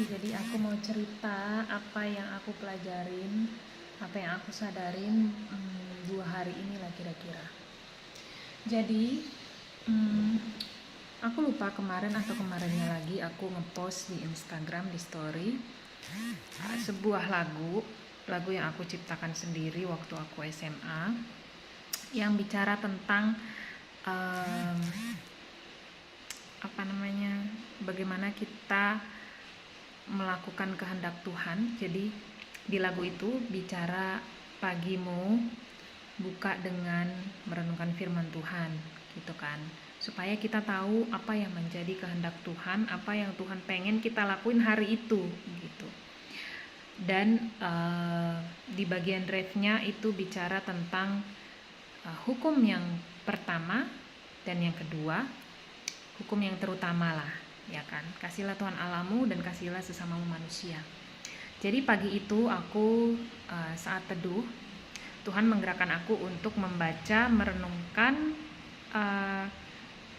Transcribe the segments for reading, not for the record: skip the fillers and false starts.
Jadi aku mau cerita apa yang aku pelajarin, apa yang aku sadarin 2 hari inilah kira-kira. Jadi aku lupa kemarin atau kemarinnya lagi aku ngepost di Instagram di story sebuah lagu yang aku ciptakan sendiri waktu aku SMA yang bicara tentang bagaimana kita melakukan kehendak Tuhan. Jadi di lagu itu bicara pagimu buka dengan merenungkan firman Tuhan gitu kan, supaya kita tahu apa yang menjadi kehendak Tuhan, apa yang Tuhan pengen kita lakuin hari itu gitu. Dan di bagian drive-nya itu bicara tentang hukum yang pertama dan yang kedua, hukum yang terutama lah, ya kan, kasihlah Tuhan Allahmu dan kasihlah sesamamu manusia. Jadi pagi itu aku saat teduh, Tuhan menggerakkan aku untuk membaca, merenungkan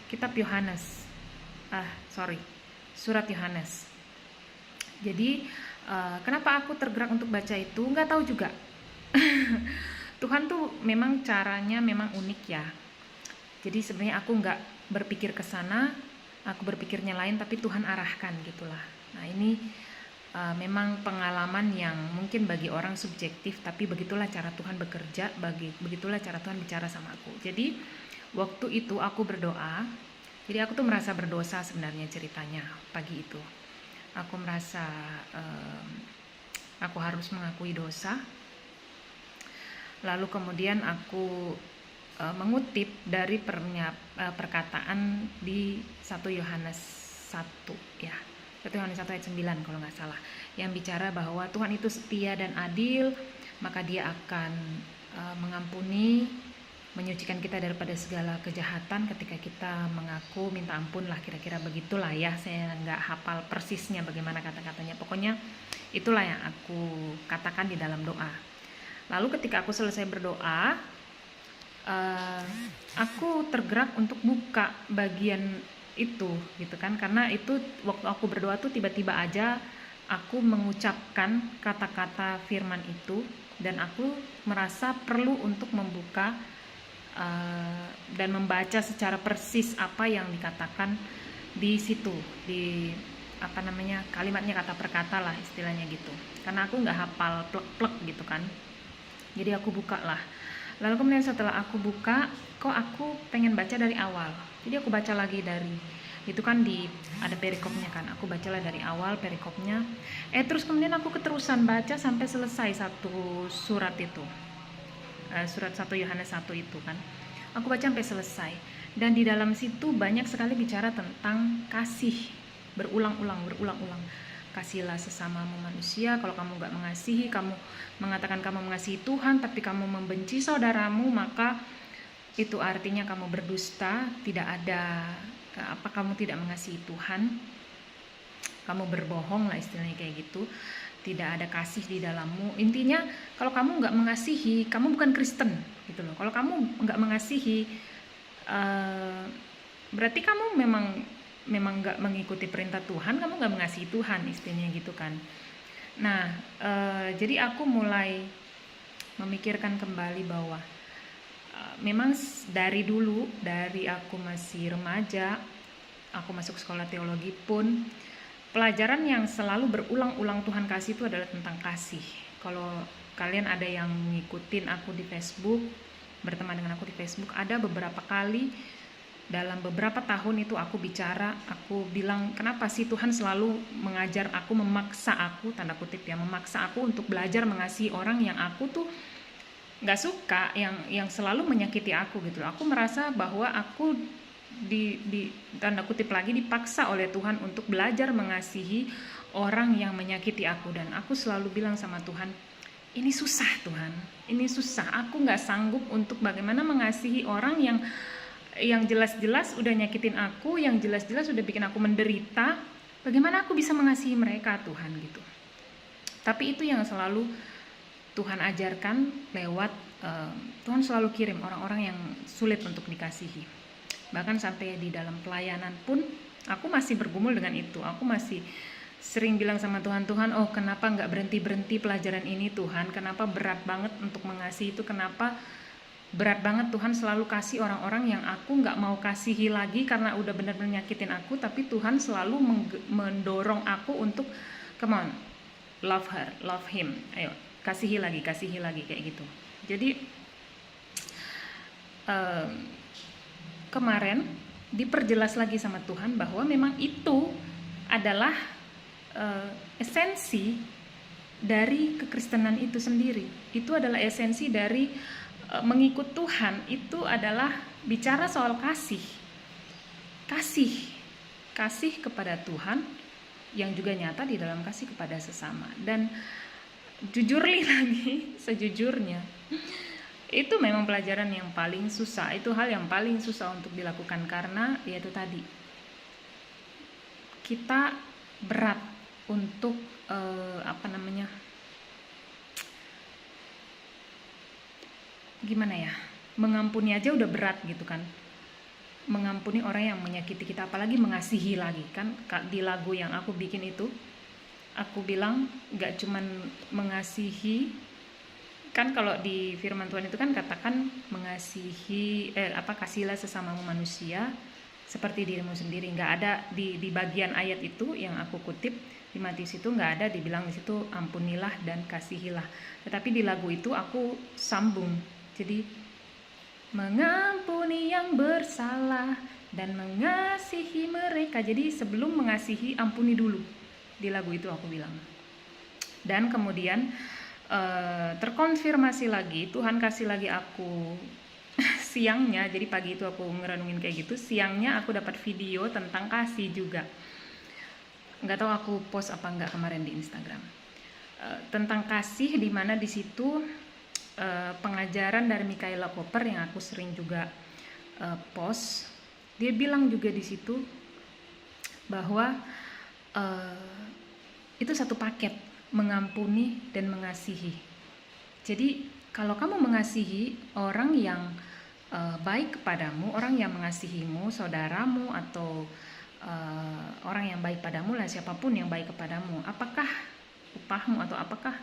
kitab Yohanes, surat Yohanes. Jadi kenapa aku tergerak untuk baca itu? Nggak tahu juga. Tuhan tuh memang caranya memang unik ya. Jadi sebenarnya aku nggak berpikir ke sana, aku berpikirnya lain, tapi Tuhan arahkan gitulah. Nah ini memang pengalaman yang mungkin bagi orang subjektif, tapi begitulah cara Tuhan bekerja, begitulah cara Tuhan bicara sama aku. Jadi waktu itu aku berdoa, jadi aku tuh merasa berdosa sebenarnya ceritanya pagi itu. Aku merasa aku harus mengakui dosa. Lalu kemudian aku mengutip dari perkataan di 1 Yohanes 1 ya. 1 Yohanes 1 ayat 9 kalau nggak salah, yang bicara bahwa Tuhan itu setia dan adil, maka Dia akan mengampuni, menyucikan kita daripada segala kejahatan ketika kita mengaku, minta ampun lah, kira-kira begitulah ya. Saya nggak hafal persisnya bagaimana kata-katanya, pokoknya itulah yang aku katakan di dalam doa. Lalu ketika aku selesai berdoa, aku tergerak untuk buka bagian itu gitu kan, karena itu waktu aku berdoa tuh tiba-tiba aja aku mengucapkan kata-kata firman itu, dan aku merasa perlu untuk membuka dan membaca secara persis apa yang dikatakan di situ, di kalimatnya kata per kata lah istilahnya gitu, karena aku nggak hafal plek-plek gitu kan. Jadi aku buka lah. Lalu kemudian setelah aku buka, kok aku pengen baca dari awal. Jadi aku baca lagi dari, itu kan ada perikopnya kan. Aku bacalah dari awal perikopnya. Terus kemudian aku keterusan baca sampai selesai satu surat itu. Surat 1 Yohanes 1 itu kan. Aku baca sampai selesai. Dan di dalam situ banyak sekali bicara tentang kasih. Berulang-ulang. Kasihlah sesamamu manusia. Kalau kamu gak mengasihi, kamu mengatakan kamu mengasihi Tuhan, tapi kamu membenci saudaramu, maka itu artinya kamu berdusta. Tidak ada kamu tidak mengasihi Tuhan, kamu berbohong lah istilahnya kayak gitu. Tidak ada kasih di dalammu. Intinya kalau kamu gak mengasihi, kamu bukan Kristen gitu loh. Kalau kamu gak mengasihi, berarti kamu memang gak mengikuti perintah Tuhan, kamu gak mengasihi Tuhan istilahnya gitu kan. Nah jadi aku mulai memikirkan kembali bahwa memang dari dulu, dari aku masih remaja, aku masuk sekolah teologi pun, pelajaran yang selalu berulang-ulang Tuhan kasih itu adalah tentang kasih. Kalau kalian ada yang ngikutin aku di Facebook, berteman dengan aku di Facebook, ada beberapa kali dalam beberapa tahun itu aku bilang kenapa sih Tuhan selalu mengajar aku, memaksa aku, tanda kutip ya, memaksa aku untuk belajar mengasihi orang yang aku tuh gak suka, yang selalu menyakiti aku gitu. Aku merasa bahwa aku di tanda kutip lagi dipaksa oleh Tuhan untuk belajar mengasihi orang yang menyakiti aku. Dan aku selalu bilang sama Tuhan, ini susah Tuhan, ini susah, aku gak sanggup untuk bagaimana mengasihi orang yang jelas-jelas udah nyakitin aku, yang jelas-jelas udah bikin aku menderita. Bagaimana aku bisa mengasihi mereka Tuhan gitu. Tapi itu yang selalu Tuhan ajarkan lewat Tuhan selalu kirim orang-orang yang sulit untuk dikasihi. Bahkan sampai di dalam pelayanan pun aku masih bergumul dengan itu. Aku masih sering bilang sama Tuhan, Tuhan, oh kenapa nggak berhenti pelajaran ini Tuhan, kenapa berat banget untuk mengasihi itu, kenapa berat banget Tuhan selalu kasih orang-orang yang aku nggak mau kasihi lagi karena udah benar-benar nyakitin aku, tapi Tuhan selalu mendorong aku untuk come on, love her, love him, ayo kasihi lagi kayak gitu. Jadi kemarin diperjelas lagi sama Tuhan bahwa memang itu adalah esensi dari kekristenan itu sendiri. Itu adalah esensi dari mengikut Tuhan, itu adalah bicara soal kasih kepada Tuhan yang juga nyata di dalam kasih kepada sesama. Dan sejujurnya itu memang pelajaran yang paling susah, itu hal yang paling susah untuk dilakukan karena yaitu tadi kita berat untuk gimana ya, mengampuni aja udah berat gitu kan, mengampuni orang yang menyakiti kita, apalagi mengasihi lagi kan. Di lagu yang aku bikin itu aku bilang gak cuman mengasihi kan, kalau di firman Tuhan itu kan katakan mengasihi kasihilah sesamamu manusia seperti dirimu sendiri. Nggak ada di bagian ayat itu yang aku kutip di Matius itu nggak ada dibilang di situ ampunilah dan kasihilah, tetapi di lagu itu aku sambung, jadi mengampuni yang bersalah dan mengasihi mereka. Jadi sebelum mengasihi ampuni dulu, di lagu itu aku bilang. Dan kemudian terkonfirmasi lagi, Tuhan kasih lagi aku siangnya, jadi pagi itu aku ngerenungin kayak gitu, siangnya aku dapat video tentang kasih juga. Nggak tahu aku post apa nggak kemarin di Instagram, tentang kasih, di mana di situ pengajaran dari Michaela Koper yang aku sering juga post. Dia bilang juga di situ bahwa itu satu paket, mengampuni dan mengasihi. Jadi kalau kamu mengasihi orang yang baik kepadamu, orang yang mengasihimu, saudaramu atau orang yang baik padamu lah, siapapun yang baik kepadamu, apakah upahmu atau apakah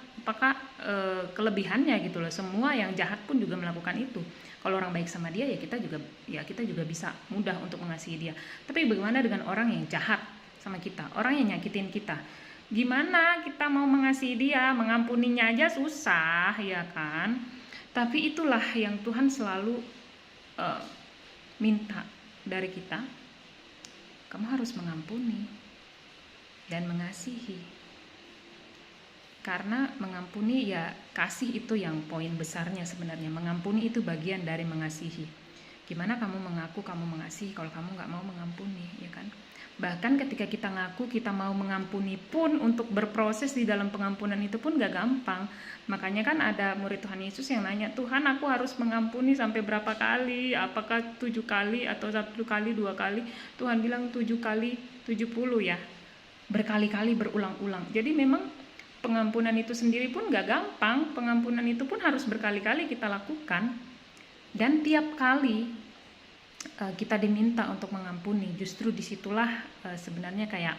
kelebihannya gitu loh. Semua yang jahat pun juga melakukan itu. Kalau orang baik sama dia, kita juga bisa mudah untuk mengasihi dia. Tapi bagaimana dengan orang yang jahat sama kita, orang yang nyakitin kita? Gimana kita mau mengasihi dia? Mengampuninya aja susah, ya kan? Tapi itulah yang Tuhan selalu minta dari kita. Kamu harus mengampuni dan mengasihi. Karena mengampuni, ya kasih itu yang poin besarnya sebenarnya. Mengampuni itu bagian dari mengasihi. Gimana kamu mengaku kamu mengasihi kalau kamu nggak mau mengampuni, ya kan? Bahkan ketika kita ngaku kita mau mengampuni pun, untuk berproses di dalam pengampunan itu pun nggak gampang. Makanya kan ada murid Tuhan Yesus yang nanya, Tuhan aku harus mengampuni sampai berapa kali? Apakah 7 kali atau 1 kali, 2 kali? Tuhan bilang 7 kali 70 ya. Berkali-kali, berulang-ulang. Jadi memang pengampunan itu sendiri pun gak gampang. Pengampunan itu pun harus berkali-kali kita lakukan. Dan tiap kali kita diminta untuk mengampuni, justru disitulah sebenarnya kayak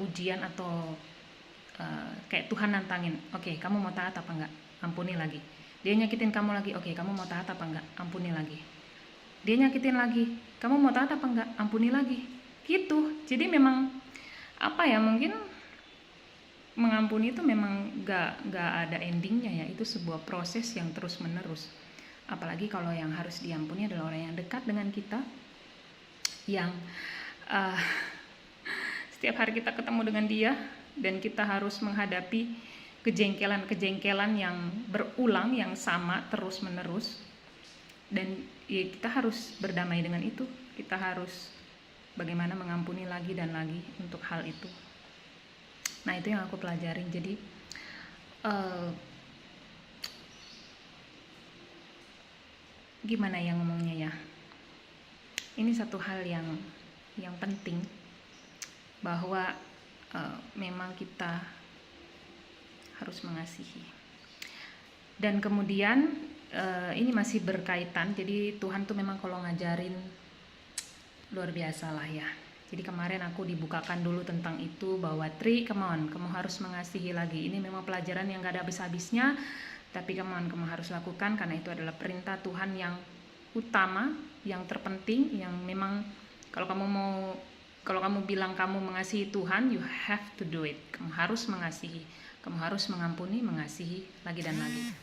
ujian atau kayak Tuhan nantangin. Oke, kamu mau taat apa enggak? Ampuni lagi. Dia nyakitin kamu lagi. Oke, kamu mau taat apa enggak? Ampuni lagi. Dia nyakitin lagi. Kamu mau taat apa enggak? Ampuni lagi. Gitu. Jadi memang mungkin mengampuni itu memang gak ada endingnya ya. Itu sebuah proses yang terus menerus. Apalagi kalau yang harus diampuni adalah orang yang dekat dengan kita, yang setiap hari kita ketemu dengan dia, dan kita harus menghadapi kejengkelan-kejengkelan yang berulang, yang sama terus menerus. Dan ya kita harus berdamai dengan itu. Kita harus bagaimana mengampuni lagi dan lagi untuk hal itu. Nah itu yang aku pelajarin. Jadi gimana ya ngomongnya ya, ini satu hal yang penting, bahwa memang kita harus mengasihi. Dan kemudian ini masih berkaitan, jadi Tuhan tuh memang kalau ngajarin luar biasa lah ya. Jadi kemarin aku dibukakan dulu tentang itu, bahwa Tri, come on, kamu harus mengasihi lagi. Ini memang pelajaran yang gak ada habis-habisnya, tapi come on, kamu harus lakukan karena itu adalah perintah Tuhan yang utama, yang terpenting, yang memang kalau kamu bilang kamu mengasihi Tuhan, you have to do it. Kamu harus mengasihi, kamu harus mengampuni, mengasihi lagi dan lagi.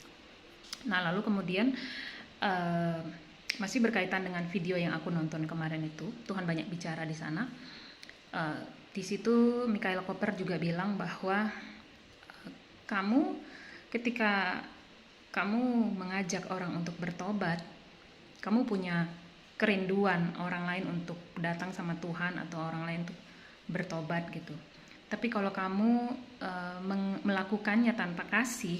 Nah, lalu kemudian masih berkaitan dengan video yang aku nonton kemarin itu, Tuhan banyak bicara di sana. Di situ Michael Koper juga bilang bahwa kamu ketika kamu mengajak orang untuk bertobat, kamu punya kerinduan orang lain untuk datang sama Tuhan atau orang lain untuk bertobat gitu. Tapi kalau kamu melakukannya tanpa kasih,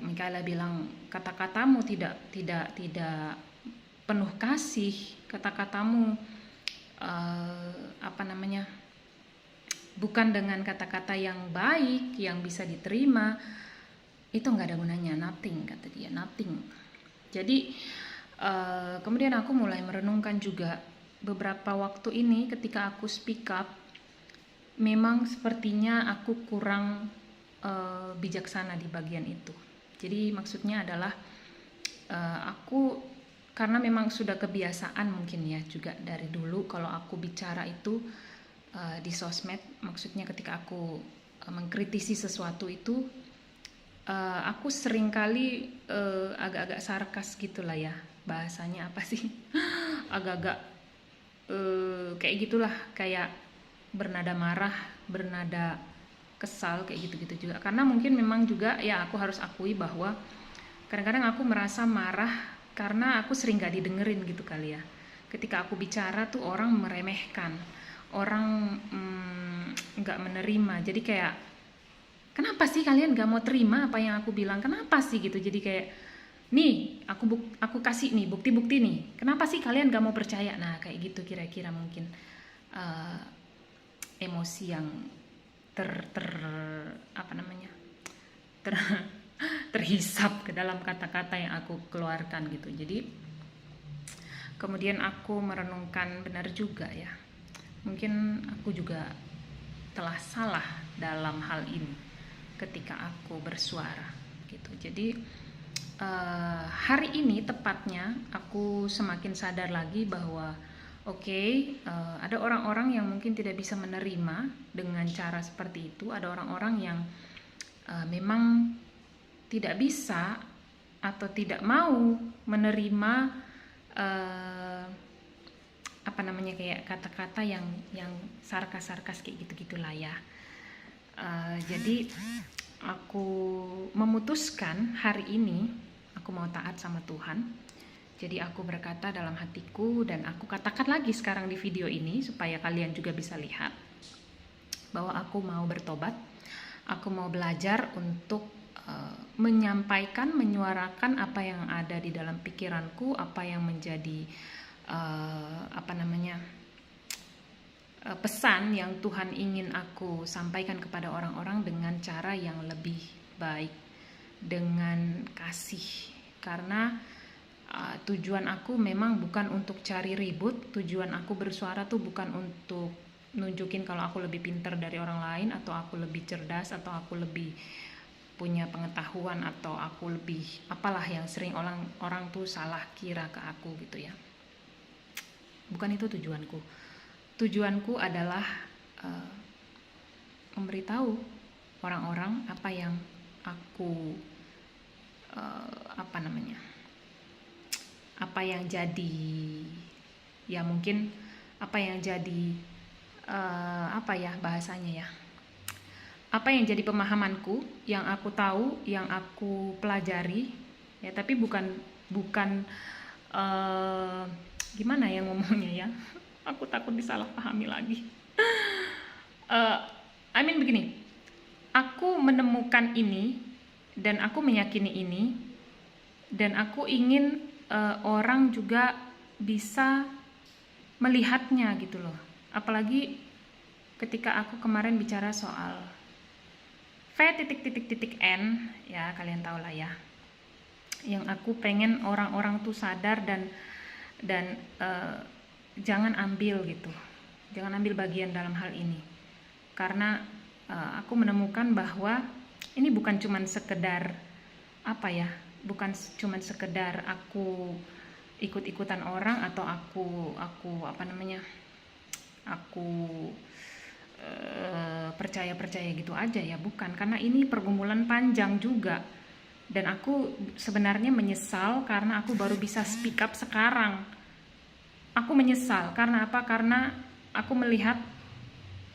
Michaela bilang kata-katamu tidak penuh kasih, kata-katamu bukan dengan kata-kata yang baik yang bisa diterima, itu nggak ada gunanya, nothing, kata dia, nothing. Jadi kemudian aku mulai merenungkan juga beberapa waktu ini ketika aku speak up, memang sepertinya aku kurang bijaksana di bagian itu. Jadi maksudnya adalah aku karena memang sudah kebiasaan mungkin ya juga dari dulu kalau aku bicara itu di sosmed, maksudnya ketika aku mengkritisi sesuatu itu aku seringkali agak-agak sarkas gitulah ya, bahasanya apa sih, agak-agak kayak gitulah, kayak bernada marah, bernada kesal, kayak gitu-gitu juga. Karena mungkin memang juga ya aku harus akui bahwa kadang-kadang aku merasa marah karena aku sering gak didengerin gitu kali ya. Ketika aku bicara tuh orang meremehkan, orang gak menerima. Jadi kayak, kenapa sih kalian gak mau terima apa yang aku bilang? Kenapa sih gitu? Jadi kayak, nih aku kasih nih bukti-bukti nih. Kenapa sih kalian gak mau percaya? Nah kayak gitu kira-kira mungkin emosi yang terhisap ke dalam kata-kata yang aku keluarkan gitu. Jadi kemudian aku merenungkan, benar juga ya, mungkin aku juga telah salah dalam hal ini ketika aku bersuara gitu. Jadi hari ini tepatnya aku semakin sadar lagi bahwa ada orang-orang yang mungkin tidak bisa menerima dengan cara seperti itu. Ada orang-orang yang memang tidak bisa atau tidak mau menerima kayak kata-kata yang sarkas-sarkas kayak gitu-gitulah ya. Jadi aku memutuskan hari ini aku mau taat sama Tuhan. Jadi aku berkata dalam hatiku, dan aku katakan lagi sekarang di video ini supaya kalian juga bisa lihat bahwa aku mau bertobat. Aku mau belajar untuk menyampaikan, menyuarakan apa yang ada di dalam pikiranku, apa yang menjadi pesan yang Tuhan ingin aku sampaikan kepada orang-orang dengan cara yang lebih baik, dengan kasih. Karena tujuan aku memang bukan untuk cari ribut. Tujuan aku bersuara tuh bukan untuk nunjukin kalau aku lebih pintar dari orang lain, atau aku lebih cerdas, atau aku lebih punya pengetahuan, atau aku lebih apalah yang sering orang tuh salah kira ke aku gitu ya. Bukan itu tujuanku. Tujuanku adalah memberitahu orang-orang apa yang aku apa yang jadi ya, mungkin apa yang jadi bahasanya ya, apa yang jadi pemahamanku, yang aku tahu, yang aku pelajari ya. Tapi bukan gimana ya ngomongnya ya, aku takut disalahpahami lagi. Begini, aku menemukan ini dan aku meyakini ini, dan aku ingin orang juga bisa melihatnya gitu loh. Apalagi ketika aku kemarin bicara soal V.N ya, kalian tahu lah ya, yang aku pengen orang-orang tuh sadar dan jangan ambil gitu, jangan ambil bagian dalam hal ini, karena aku menemukan bahwa ini bukan cuman sekedar apa ya, bukan cuman sekedar aku ikut-ikutan orang atau aku apa namanya, aku percaya gitu aja ya, bukan, karena ini pergumulan panjang juga. Dan aku sebenarnya menyesal karena aku baru bisa speak up sekarang. Aku menyesal karena apa? Karena aku melihat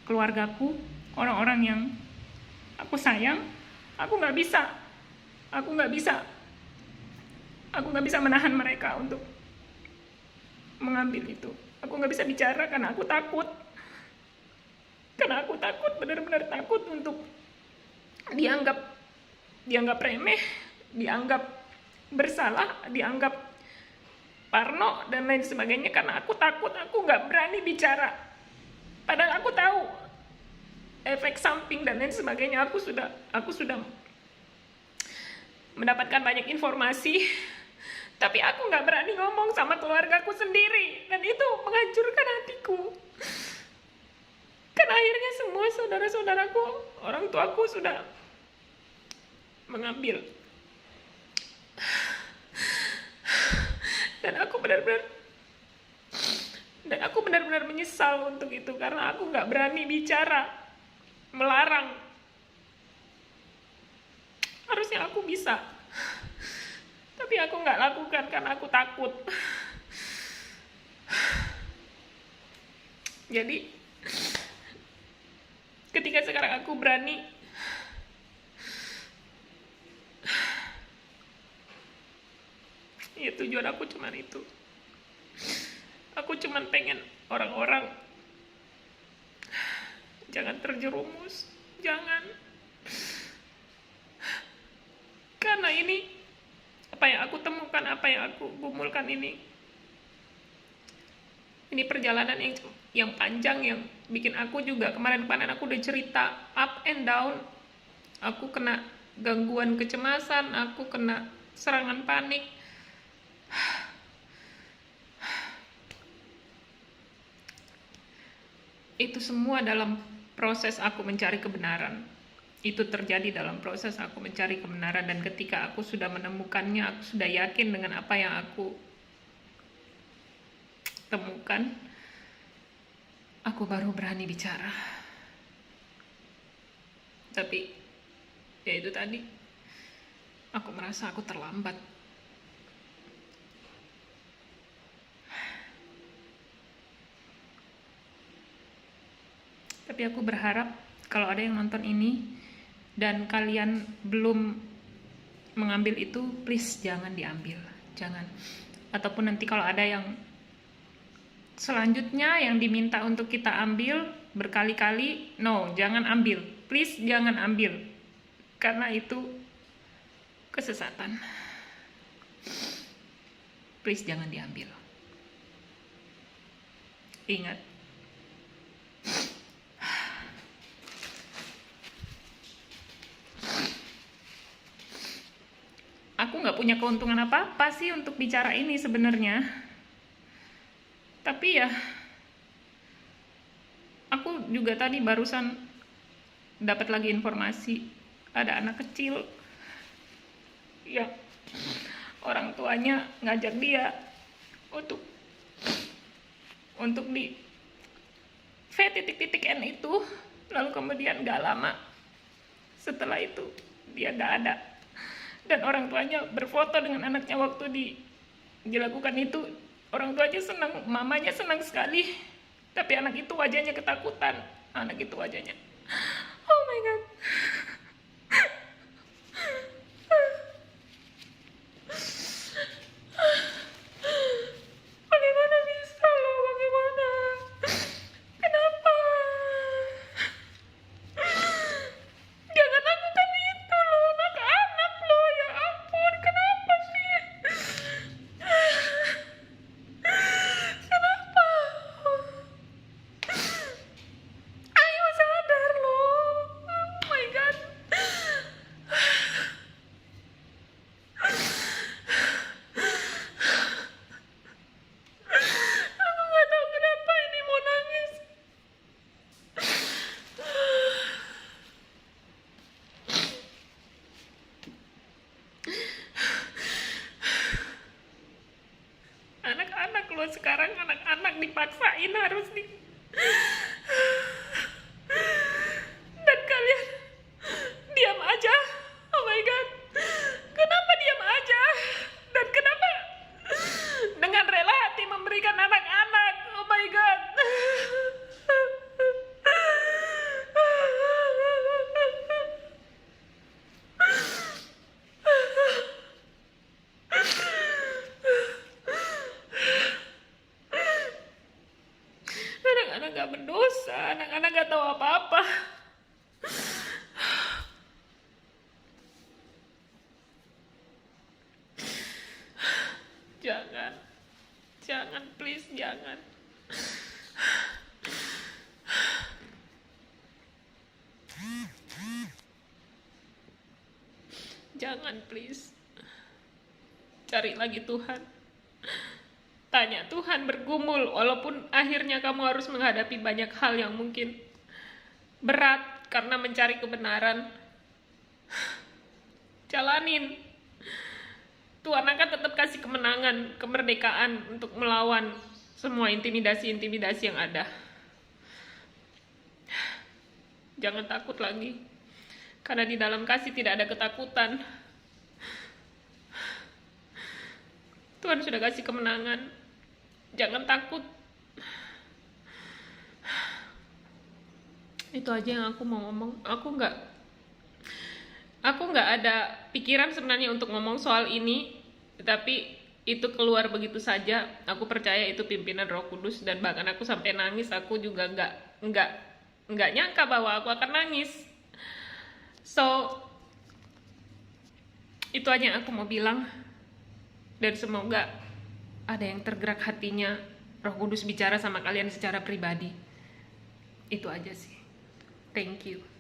keluargaku, orang-orang yang aku sayang, aku nggak bisa menahan mereka untuk mengambil itu. Aku nggak bisa bicara karena aku takut. Benar-benar takut untuk dianggap remeh, dianggap bersalah, dianggap parno dan lain sebagainya, karena aku takut, aku nggak berani bicara. Padahal aku tahu efek samping dan lain sebagainya. Aku sudah mendapatkan banyak informasi, tapi aku nggak berani ngomong sama keluargaku sendiri, dan itu menghancurkan hatiku. Karena akhirnya semua saudara-saudaraku, orang tuaku sudah mengambil. Dan aku benar-benar menyesal untuk itu, karena aku nggak berani bicara, melarang. Harusnya aku bisa, tapi aku nggak lakukan karena aku takut. Jadi ketika sekarang aku berani, ya tujuan aku cuma itu. Aku cuma pengen orang-orang jangan terjerumus, jangan. Karena ini apa yang aku temukan, apa yang aku gumulkan ini perjalanan yang panjang, yang bikin aku juga kemarin aku udah cerita up and down. Aku kena gangguan kecemasan, aku kena serangan panik. Itu semua dalam proses aku mencari kebenaran. Itu terjadi dalam proses aku mencari kebenaran, dan ketika aku sudah menemukannya, aku sudah yakin dengan apa yang aku temukan, aku baru berani bicara. Tapi ya itu tadi, aku merasa aku terlambat. Tapi aku berharap kalau ada yang nonton ini dan kalian belum mengambil itu, please jangan diambil, jangan. Ataupun nanti kalau ada yang selanjutnya yang diminta untuk kita ambil berkali-kali, no, jangan ambil, please jangan ambil, karena itu kesesatan. Please jangan diambil. Ingat, aku nggak punya keuntungan apa-apa sih untuk bicara ini sebenarnya. Tapi ya, aku juga tadi barusan dapat lagi informasi, ada anak kecil yang orang tuanya ngajak dia untuk di V.N itu, lalu kemudian gak lama setelah itu dia gak ada, dan orang tuanya berfoto dengan anaknya waktu dilakukan itu. Orang tuanya senang, mamanya senang sekali, tapi anak itu wajahnya ketakutan, anak itu wajahnya, oh my god. Bagaimana bisa loh, bagaimana? Kenapa? Jangan lakukan itu loh, anak-anak loh, ya ampun, kenapa sih? Kenapa? Ayo sadar loh, oh my god. sekarang anak-anak dipaksain harus dan kalian diam aja. Oh my god, kenapa diam aja? Dan kenapa dengan rela hati memberikan anak-anak? Oh my god. Anak-anak gak berdosa, anak-anak gak tahu apa-apa. Jangan, please, jangan. Jangan, please. Cari lagi Tuhan. Tanya Tuhan, bergumul, walaupun akhirnya kamu harus menghadapi banyak hal yang mungkin berat karena mencari kebenaran. Jalanin. Tuhan akan tetap kasih kemenangan, kemerdekaan untuk melawan semua intimidasi-intimidasi yang ada. Jangan takut lagi, karena di dalam kasih tidak ada ketakutan. Tuhan sudah kasih kemenangan. Jangan takut. Itu aja yang aku mau ngomong. Aku nggak ada pikiran sebenarnya untuk ngomong soal ini, tapi itu keluar begitu saja. Aku percaya itu pimpinan Roh Kudus, dan bahkan aku sampai nangis. Aku juga nggak nyangka bahwa aku akan nangis. So itu aja yang aku mau bilang, dan semoga ada yang tergerak hatinya, Roh Kudus bicara sama kalian secara pribadi. Itu aja sih. Thank you.